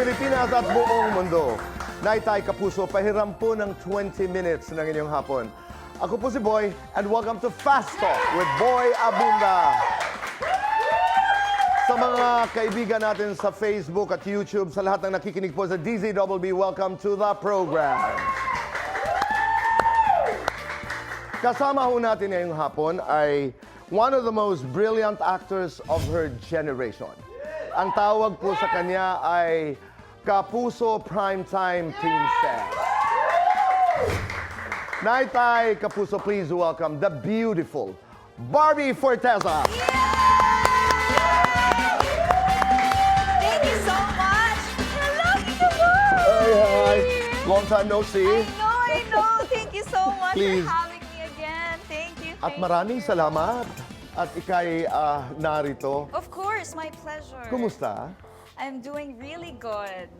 Pilipinas at buong mundo. Naitay Kapuso, pahiram po ng 20 minutes ng inyong hapon. Ako po si Boy, and welcome to Fast Talk with Boy Abunda. Sa mga kaibigan natin sa Facebook at YouTube, sa lahat ng nakikinig po sa DZBB, welcome to the program. Kasama ho natin ngayong hapon ay one of the most brilliant actors of her generation. Ang tawag po sa kanya ay Kapuso Primetime Princess. Naitay Kapuso, please welcome the beautiful Barbie Forteza. Thank you so much. Hello, Tito Boy. Hi. Long time no see. I know. Thank you so much Please. for having me again. Thank you. At maraming salamat. At ikay narito. Of course, my pleasure. Kumusta? I'm doing really good.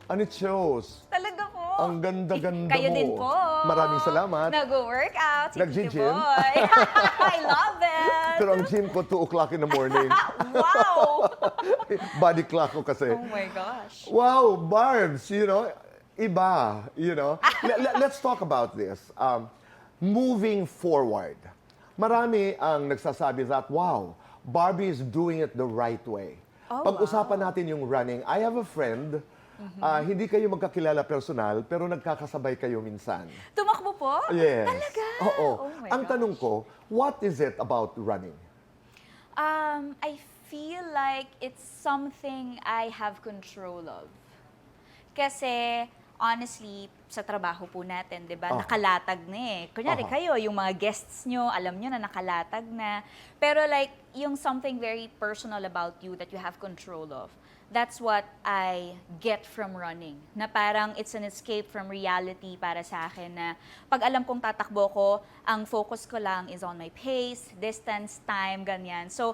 And it shows. Talaga po. Ang ganda-ganda Kayo mo. din po. Maraming salamat. Nag-workout. si Nag-gym? Tito Boy. I love it. Pero ang gym ko 2 o'clock in the morning. Wow. Body clock ko kasi. Oh my gosh. Wow, Barbs, iba, Let's talk about this. Moving forward, marami ang nagsasabi that, wow, Barbie is doing it the right way. Oh, Pag-usapan natin yung running. I have a friend, hindi kayo magkakilala personal, pero nagkakasabay kayo minsan. Tumakbo po? Yes. Talaga? Oo. Oh my Ang gosh. tanong ko, what is it about running? I feel like it's something I have control of. Kasi, honestly, sa trabaho po natin, di ba, nakalatag na eh. Kunyari kayo, yung mga guests nyo, alam nyo na nakalatag na. Pero like, yung something very personal about you that you have control of, that's what I get from running. Na parang it's an escape from reality para sa akin na pag alam kong tatakbo ko, ang focus ko lang is on my pace, distance, time, ganyan. So,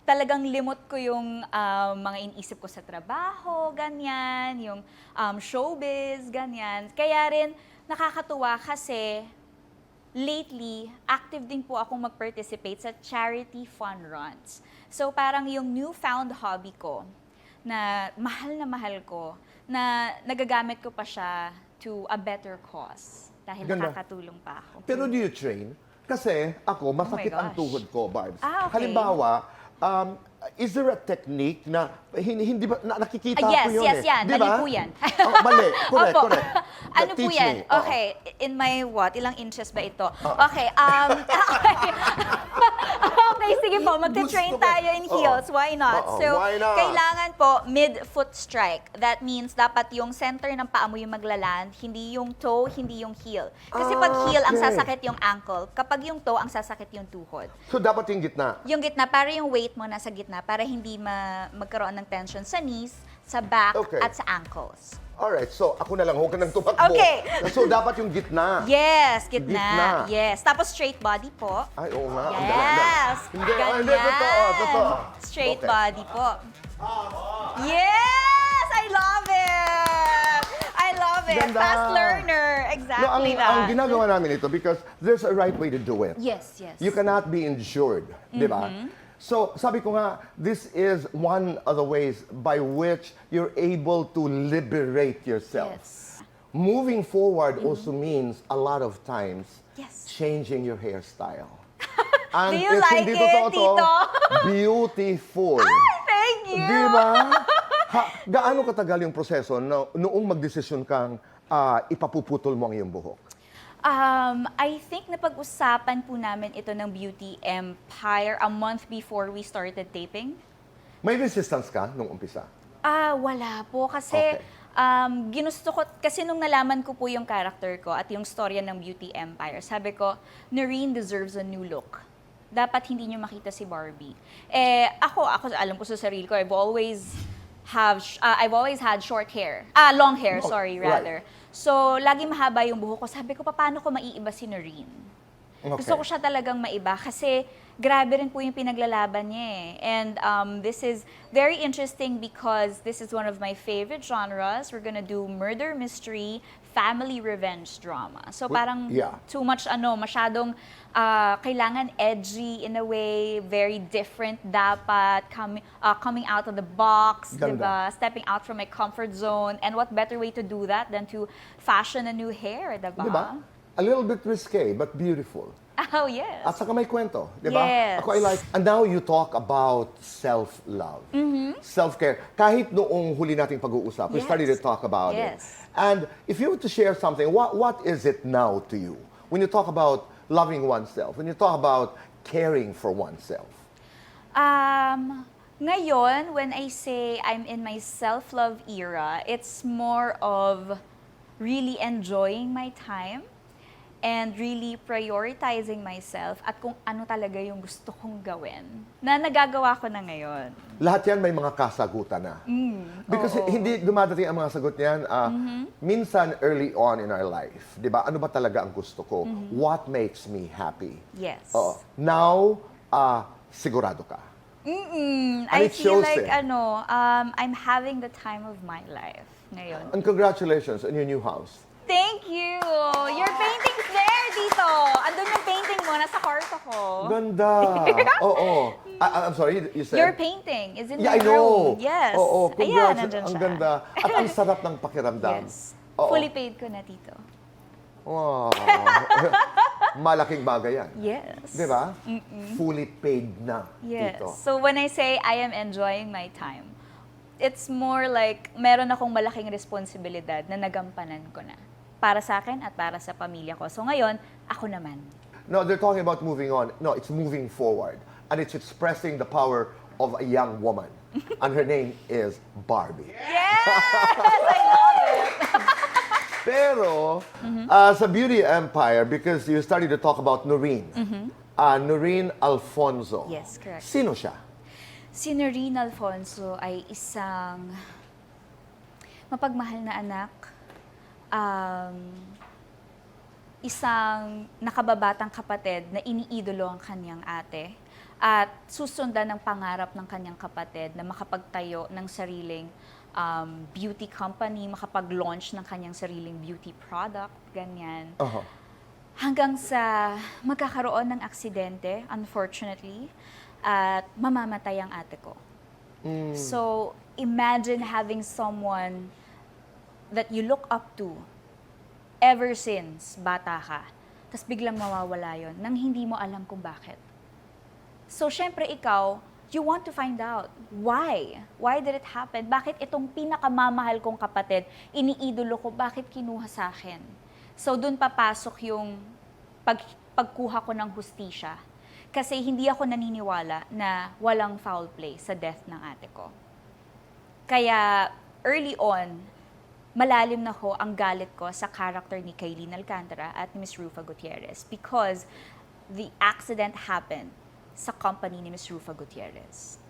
talagang limot ko yung mga iniisip ko sa trabaho, ganyan, yung showbiz, ganyan. Kaya rin nakakatuwa kasi lately, active din po akong mag-participate sa charity fun runs. So parang yung newfound hobby ko, na mahal ko, na nagagamit ko pa siya to a better cause. Dahil Ganda. nakakatulong pa ako. Pero do you train? Kasi ako, masakit ang gosh. tuhod ko, Barbs. Okay. Halimbawa, is there a technique na hindi ba nakikita Yes, ko yun yes, yan. Di Mali ba? po yan. Oh, mali. Correct, Opo. correct. Ano po Teach yan? me. Oo. Okay. In my what? Ilang inches ba ito? Okay. Okay, sige po. Magta-train Gusto ko. tayo in heels. Why not? Oo, So, why not? kailangan po mid-foot strike. That means dapat yung center ng paa mo yung maglaland, hindi yung toe, hindi yung heel. Kasi pag heel, ang okay. sasakit yung ankle. Kapag yung toe, ang sasakit yung tuhod. So, dapat yung gitna. Yung gitna, para yung weight mo nasa gitna, para hindi magkaroon ng tension sa knees, sa back, Okay. at sa ankles. Alright, so ako na lang, huwag ka nang tumakbo. Okay. So, dapat yung gitna. Yes, gitna. Gitna. Yes. Tapos straight body po. Ay, oo nga. Ang Yes. ganda. Hindi, Ganyan. hindi, totoo. Straight Okay. body po. Yes! I love it! I love it. Ganda. Fast learner. Exactly No, ang that. ginagawa namin ito because there's a right way to do it. Yes, yes. You cannot be insured, di ba? So, sabi ko nga, this is one of the ways by which you're able to liberate yourself. Yes. Moving forward also means a lot of times Yes. changing your hairstyle. Do you if like hindi it, totoo to, Tito? beautiful. Thank you. Di ba? Gaano katagal yung proseso na noong magdesisyon kang ipapuputol mo ang iyong buhok? I think napag-usapan po namin ito ng Beauty Empire a month before we started taping. May resistance ka nung umpisa? Wala po. Kasi Okay. ginusto ko, kasi nung nalaman ko po yung character ko at yung storya ng Beauty Empire, sabi ko, Noreen deserves a new look. Dapat hindi niyo makita si Barbie. Ako alam ko sa sarili ko, I've always had short hair. Long hair, Oh, sorry, right. rather. So, lagi mahaba yung buhok ko. Sabi ko, paano ko maiiba si Noreen? Okay. Gusto ko siya talagang maiba kasi grabe rin po yung pinaglalaban niya eh. And this is very interesting because this is one of my favorite genres. We're gonna do murder mystery, family revenge drama. So parang yeah. too much masyadong kailangan edgy in a way, very different dapat, coming out of the box, Ganda. diba? Stepping out from my comfort zone. And what better way to do that than to fashion a new hair, diba? Di ba? A little bit risque, but beautiful. Oh, yes. At saka may kwento, di ba? Yes. Ako I like. And now you talk about self-love, self-care. Kahit noong huli nating pag-uusap, we Yes. started to talk about it. Yes. And if you were to share something, what is it now to you? When you talk about loving oneself, when you talk about caring for oneself? Ngayon, when I say I'm in my self-love era, it's more of really enjoying my time and really prioritizing myself at kung ano talaga yung gusto kong gawin na nagagawa ko na ngayon. Lahat yan may mga kasagutan na. Because oo. hindi dumadating ang mga sagot niyan. Minsan early on in our life, di ba? Ano ba talaga ang gusto ko? What makes me happy? Yes. Oo. Now, sigurado ka. I it feel shows like eh. I'm having the time of my life ngayon. And congratulations on your new house. Thank you! Your painting's there, Tito! Andun yung painting mo, nasa kwarto ko. Ganda! Oo. I'm sorry, you said? Your painting is in Yeah, I my know. room. Yes. Oo, Ayan, congrats. nandun Ang siya. ganda. At ang sarap ng pakiramdam. Yes. Oo. Fully paid ko na, Tito. Wow. Malaking bagay yan. Yes. Di ba? Fully paid na Yes. dito. So when I say I am enjoying my time, it's more like meron akong malaking responsibilidad na nagampanan ko na. Para sa akin at para sa pamilya ko. So ngayon, ako naman. No, they're talking about moving on. No, it's moving forward. And it's expressing the power of a young woman. And her name is Barbie. Yes! I love it! Pero, sa Beauty Empire, because you started to talk about Noreen. Noreen Alfonso. Yes, correct. Sino siya? Si Noreen Alfonso ay isang mapagmahal na anak, isang nakababatang kapatid na iniidolo ang kanyang ate at susundan ng pangarap ng kanyang kapatid na makapagtayo ng sariling beauty company, makapag-launch ng kanyang sariling beauty product, ganyan. Uh-huh. Hanggang sa magkakaroon ng aksidente, unfortunately, at mamamatay ang ate ko. So, imagine having someone that you look up to ever since bata ka, tapos biglang mawawala yon nang hindi mo alam kung bakit. So, syempre ikaw, you want to find out why. Why did it happen? Bakit itong pinakamamahal kong kapatid, iniidolo ko, bakit kinuha sa akin? So, dun papasok yung pagkuha ko ng hustisya. Kasi hindi ako naniniwala na walang foul play sa death ng ate ko. Kaya, early on, malalim na ho ang galit ko sa character ni Kaylin Alcantara at ni Miss Rufa Gutierrez because the accident happened sa company ni Miss Rufa Gutierrez.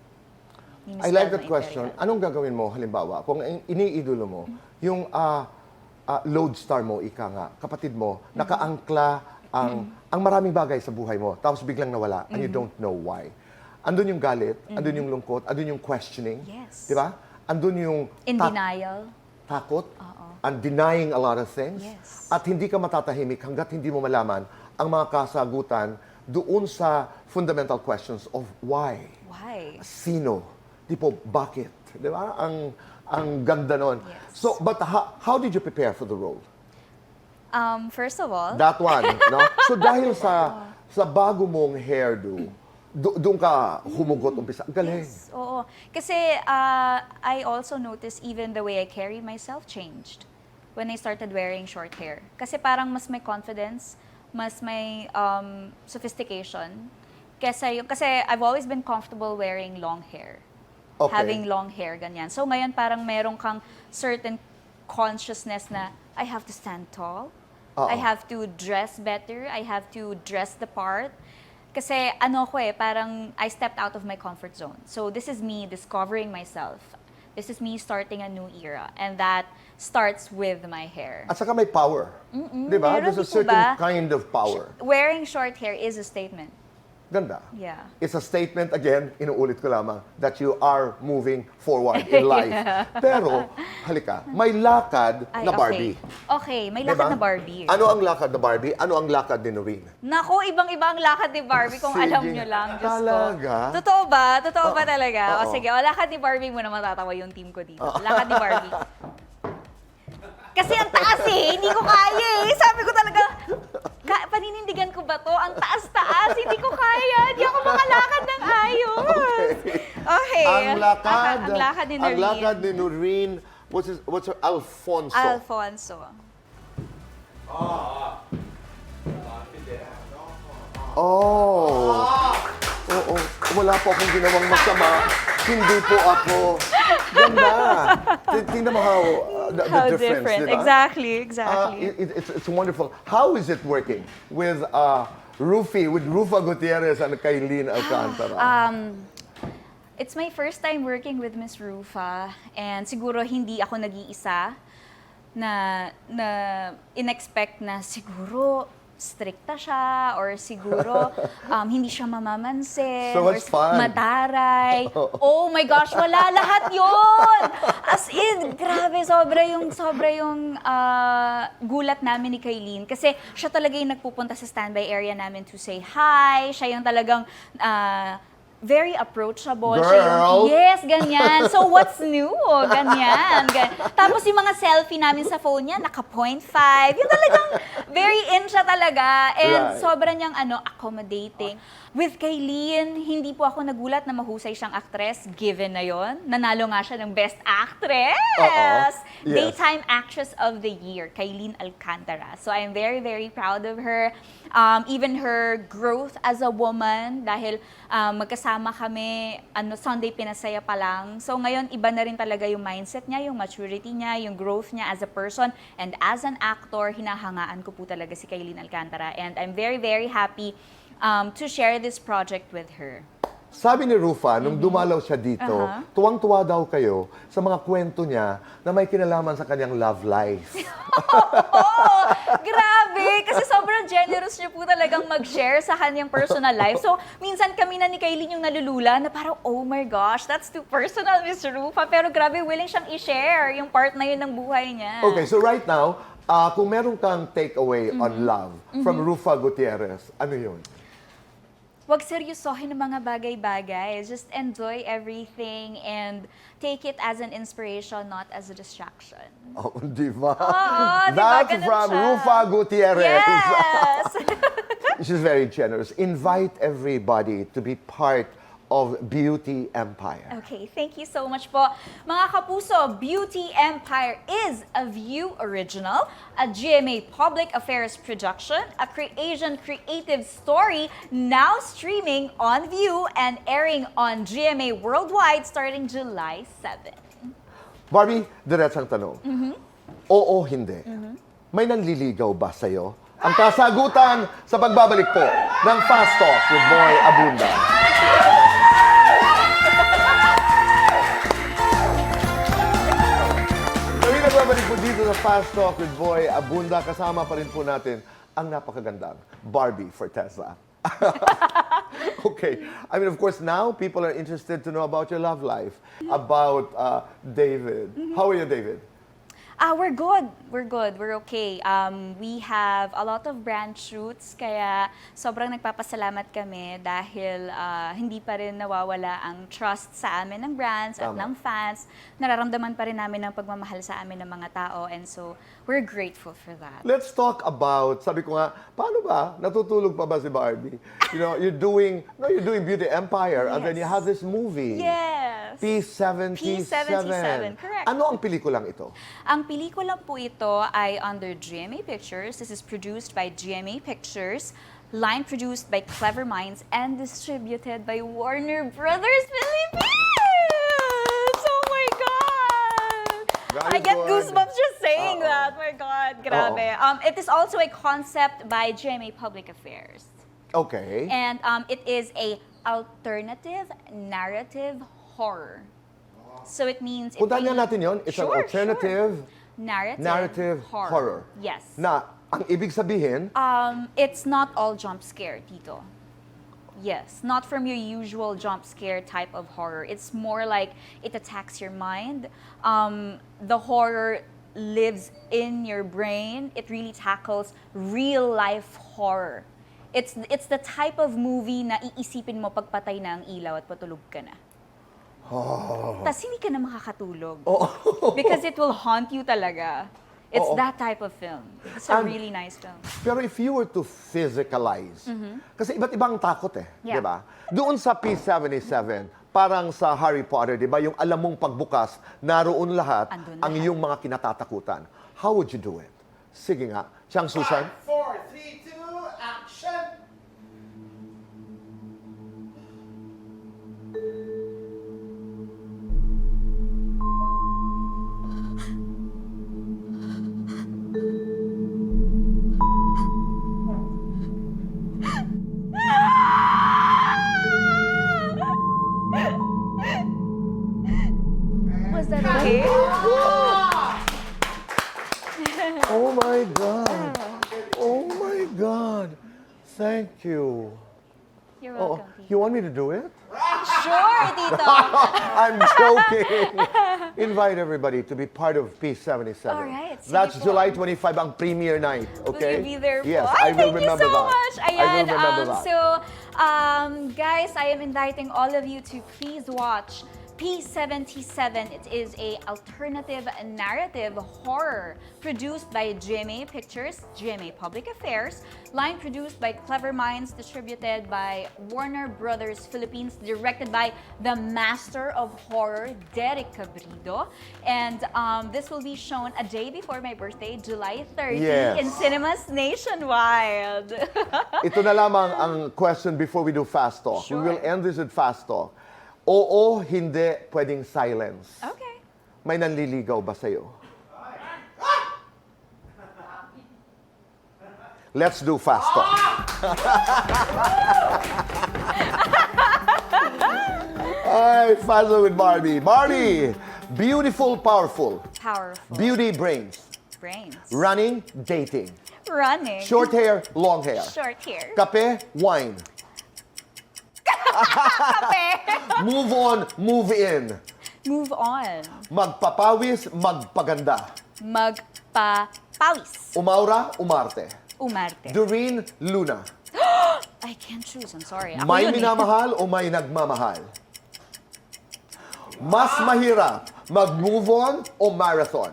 Ni Miss I like Telma that question. Imperial. Anong gagawin mo, halimbawa, kung iniidolo mo, yung lodestar mo, ika nga, kapatid mo, nakaangkla ang maraming bagay sa buhay mo, tapos biglang nawala, and you don't know why. Andun yung galit, andun yung lungkot, andun yung questioning. Yes. Di ba? Andun yung In denial. takot, and denying a lot of things. Yes. At hindi ka matatahimik hanggat hindi mo malaman ang mga kasagutan doon sa fundamental questions of why. Why? Sino? Tipo, bakit? Di ba? Ang ganda nun. Yes. So, but how did you prepare for the role? First of all, That one, no? So, dahil sa bago mong hairdo, doon ka humugot umpisa. Galing. yes, oo. Kasi I also noticed even the way I carry myself changed when I started wearing short hair. Kasi parang mas may confidence, mas may sophistication. Kasi I've always been comfortable wearing long hair. Okay. Having long hair, ganyan. So ngayon parang meron kang certain consciousness na I have to stand tall. Oo. I have to dress better. I have to dress the part. Kasi parang I stepped out of my comfort zone. So this is me discovering myself. This is me starting a new era. And that starts with my hair. At saka may power. Di ba? Meron, There's a di po certain ba? kind of power. Wearing short hair is a statement. Ganda. Yeah. It's a statement, again, inuulit ko lamang, that you are moving forward in life. Pero, halika, may lakad Ay, na Barbie. Okay, may Diba? lakad na Barbie. Ano ang lakad na Barbie? Ano ang lakad ni Noreen? Naku, ibang-iba ang lakad ni Barbie kung Sige. alam nyo lang. Diyos Talaga? ko. Totoo ba? Totoo ba talaga? Oo. O sige, lakad ni Barbie muna matatawa yung team ko dito. Lakad ni Barbie. Kasi ang taas eh, hindi ko kaya eh. Sabi ko talaga, paninindigan ko ba to? Ang taas-taas, hindi ko kaya. Hindi ako makalakad ng ayos. Okay. Ang lakad, Ang lakad ni Noreen. Ang lakad ni Noreen, what's her, Alfonso. Alfonso. Oh. Oo. Wala po akong ginawang masama. Hindi po ako. Ganda. Tingnan mo how, the How difference, different. diba? Exactly. It's wonderful. How is it working with with Rufa Gutierrez and Kailin Alcantara? It's my first time working with Miss Rufa, and siguro hindi ako nag-iisa na in-expect na siguro strikta siya or siguro hindi siya mamamansin So or what's fun? mataray. Oh my gosh, wala lahat yun! As in, grabe, sobra yung gulat namin ni Kailin. Kasi siya talaga yung nagpupunta sa standby area namin to say hi. Siya yung talagang very approachable. Siya Girl! yes, ganyan. So, what's new? Ganyan. Tapos yung mga selfie namin sa phone niya, naka 0.5. Yung talagang very in siya talaga. And Right. sobra niyang accommodating. With Kailin, hindi po ako nagulat na mahusay siyang actress, given na yon. Nanalo nga siya ng Best Actress! Yes. Daytime Actress of the Year, Kailin Alcantara. So I'm very, very proud of her. Even her growth as a woman, dahil magkasama kami, Sunday Pinasaya pa lang. So ngayon, iba na rin talaga yung mindset niya, yung maturity niya, yung growth niya as a person. And as an actor, hinahangaan ko po talaga si Kailin Alcantara. And I'm very, very happy to share this project with her. Sabi ni Rufa, nung dumalaw siya dito, tuwang-tuwa daw kayo sa mga kwento niya na may kinalaman sa kanyang love life. Oh, grabe! Kasi sobrang generous niya po talagang mag-share sa kanyang personal life. So, minsan kami na ni Kailin yung nalulula na parang, oh my gosh, that's too personal, Miss Rufa. Pero grabe, willing siyang i-share yung part na yun ng buhay niya. Okay, so right now, kung meron kang takeaway on love from Rufa Gutierrez, ano yun? Huwag seryosohin ng mga bagay-bagay. Just enjoy everything and take it as an inspiration, not as a distraction. Oh, di ba? Oo, di ba? That's Ganun from siya. Rufa Gutierrez. Yes! She's very generous. Invite everybody to be part of Beauty Empire. Okay, thank you so much po. Mga kapuso, Beauty Empire is a View original, a GMA Public Affairs production, a Asian creative story now streaming on View and airing on GMA Worldwide starting July 7. Barbie, diretsang tanong. Oo, hindi. May nanliligaw ba sa'yo? Ang kasagutan sa pagbabalik po ng Fast Talk with Boy Abunda. Nagbabalik po dito sa Fast Talk with Boy Abunda. Kasama pa rin po natin ang napakagandang Barbie Forteza. Okay. I mean, of course, now people are interested to know about your love life, about David. How are you, David? We're good. We're good. We're okay. We have a lot of brand shoots, kaya sobrang nagpapasalamat kami dahil hindi pa rin nawawala ang trust sa amin ng brands at Tama. ng fans. Nararamdaman pa rin namin ang pagmamahal sa amin ng mga tao, and so we're grateful for that. Let's talk about, sabi ko nga, paano ba? Natutulog pa ba si Barbie? You know, you're doing Beauty Empire, and then you have this movie. Yes! P77. Correct. Ano ang pelikulang ito? Ang pelikula po ito ay under GMA Pictures. This is produced by GMA Pictures, line produced by Clever Minds, and distributed by Warner Brothers Philippines! Oh my God! Very I get good. goosebumps just saying that. My God, grabe. It is also a concept by GMA Public Affairs. Okay. And it is a alternative narrative horror. So it means... Puntahan nga natin yon. It's an Sure, alternative narrative horror. Yes. Na, ang ibig sabihin, It's not all jump scare, Tito. Yes, not from your usual jump scare type of horror. It's more like it attacks your mind. The horror lives in your brain. It really tackles real life horror. It's the type of movie na iisipin mo pagpatay na ang ilaw at patulog ka na. Tas hindi ka na makakatulog. Because it will haunt you talaga. It's that type of film. It's a really nice film. Pero if you were to physicalize, kasi iba't ibang takot Yeah. di ba? Doon sa P77, parang sa Harry Potter, di ba? Yung alam mong pagbukas, naroon lahat Andun ang lahat. iyong mga kinatatakutan. How would you do it? Sige nga. Chang Susan? 4, 3, 2, action! Was that okay? Oh my God. Oh my God. Thank you. You're Oh, welcome, Tito. you want me to do it? Sure, Tito. I'm joking. Invite everybody to be part of P77. All right, sige That's po. July 25 ang premiere night, okay? Will you be there Yes, po? I will Thank remember you so that. much. I will remember that. So, guys, I am inviting all of you to please watch P77. It is a alternative narrative horror produced by GMA Pictures, GMA Public Affairs, line produced by Clever Minds, distributed by Warner Brothers Philippines, directed by the master of horror, Derek Cabrido. And this will be shown a day before my birthday, July 30, Yes. in cinemas nationwide. Ito na lamang ang question before we do Fast Talk. Sure. We will end this with Fast Talk. Oo, hindi, pwedeng silence. Okay. May nanliligaw ba sa'yo? Let's do Fast Talk. Ay, Faster with Barbie. Barbie, beautiful, powerful. Powerful. Beauty, brains. Brains. Running, dating. Running. Short hair, long hair. Short hair. Kape, wine. Move on, move in. Move on. Magpapawis, magpaganda. Magpapawis. Umaura, umarte. Umarte. Doreen, Luna. I can't choose. I'm sorry. Ako May yun eh. minamahal o may nagmamahal? Mas mahirap, mag-move on o marathon?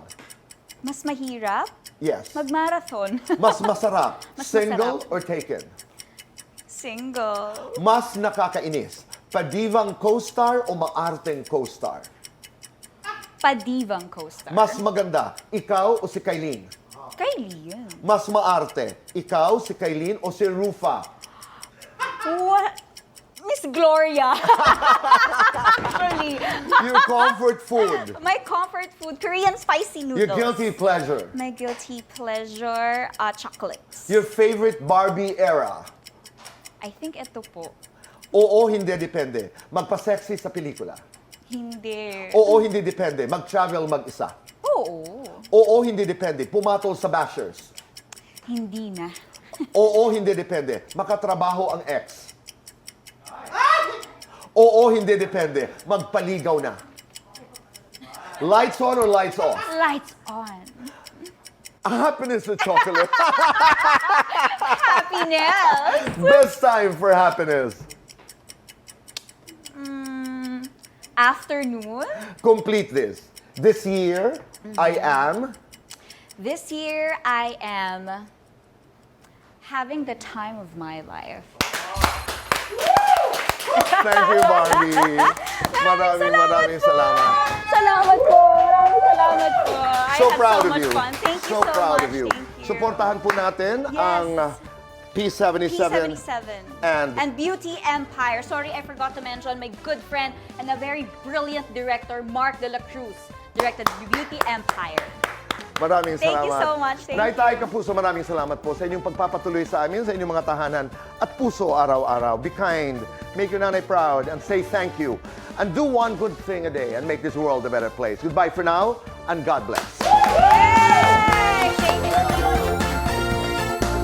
Mas mahirap Yes. mag-marathon. Mas masarap, Mas single masarap. or taken? Single. Mas nakakainis, padivang co-star o maarteng co-star? Padivang co-star. Mas maganda, ikaw o si Kailin? Kylie yun. Mas maarte, ikaw, si Kailin o si Rufa? What? Miss Gloria. Actually. Your comfort food. My comfort food, Korean spicy noodles. Your guilty pleasure. My guilty pleasure, chocolates. Your favorite Barbie era. I think ito po. Oo, hindi, depende. Magpa-sexy sa pelikula. Hindi. Oo, hindi depende. Mag-travel mag-isa. Oo. Oo, hindi depende. Pumatol sa bashers. Hindi na. Oo, hindi depende. Makatrabaho ang ex. Oo, hindi depende. Magpaligaw na. Lights on or lights off? Lights on. Happiness with chocolate. Happiness. Best time for happiness. Afternoon. Complete this. This year, I am... This year, I am having the time of my life. Thank you, Barbie. Maraming salamat. Salamat po. Maraming salamat po. I So had proud so of much you. fun. Thank you So so proud much. of you. Thank you. Suportahan po natin Yes. ang P77. P77 And- Beauty Empire. Sorry, I forgot to mention my good friend and a very brilliant director, Mark de la Cruz, directed Beauty Empire. Maraming Thank salamat. you so much. Thank Naitay Kapuso, maraming salamat po sa inyong pagpapatuloy sa amin, sa inyong mga tahanan at puso araw-araw. Be kind, make your nanay proud, and say thank you. And do one good thing a day and make this world a better place. Goodbye for now, and God bless.